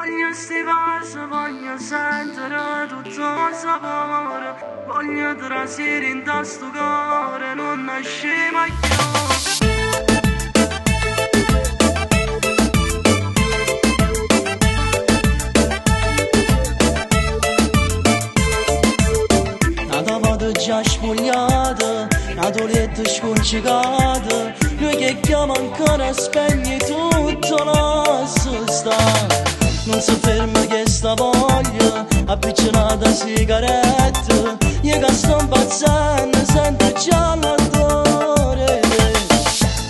Voglio sti passi, voglio sentire tutto il sapore. Voglio trasire in sto cuore, non nasce mai più. Già spogliata, una toletta scongiugata, noi che chiama ancora spegni tutto nostro sta. Non si ferma che sta voglia, avvicinata a sigarette, io che sto impazzendo, sento già l'odore.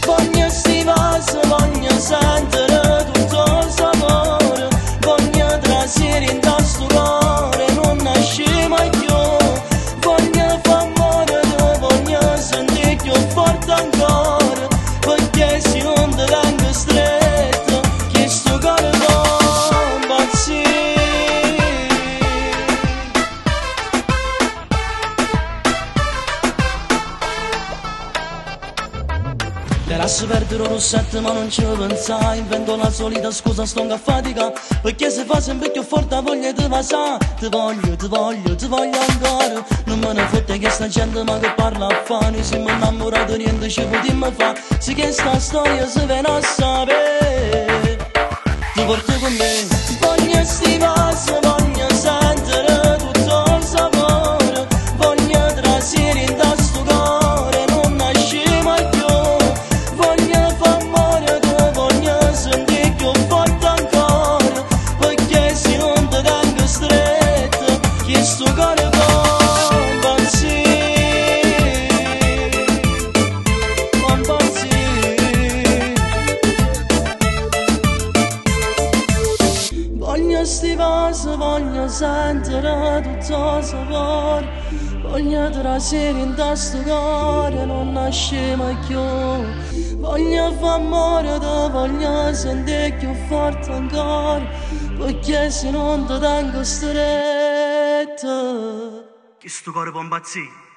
Voglio sti passi, voglio sentire tutto il sapore, voglio trasire in sto cuore, non nasce mai più. Voglio fare voglio sentire più forte ancora, perché se non ti vengo stretto, che sto cuore va impazzire. Le lascio perdere un rossetto ma non ci pensai, invento la solita scusa, sto a fatica, perché se fa sempre più forte voglia di passare. Ti voglio ancora, non me ne fotte che sta gente ma che parla a fare. Siamo innamorati niente ci potremmo fare, se che sta storia si viene a sapere. Ti porto con me, voglio sti passi, voglio sentire tutto il sapore, voglio trasire in sto cuore, non nasce mai più. Voglio far amore, voglio sentire più forte ancora, perché se non ti tengo stretto, che sto cuore va impazzire, va impazzire. Voglio sti passi, voglio sentire tutto il sapore, voglio trasire in sto cuore, non nasce mai più. Voglio far amore, voglio sentire più forte ancora, perché se non ti tengo stretto, che sto cuore va impazzire.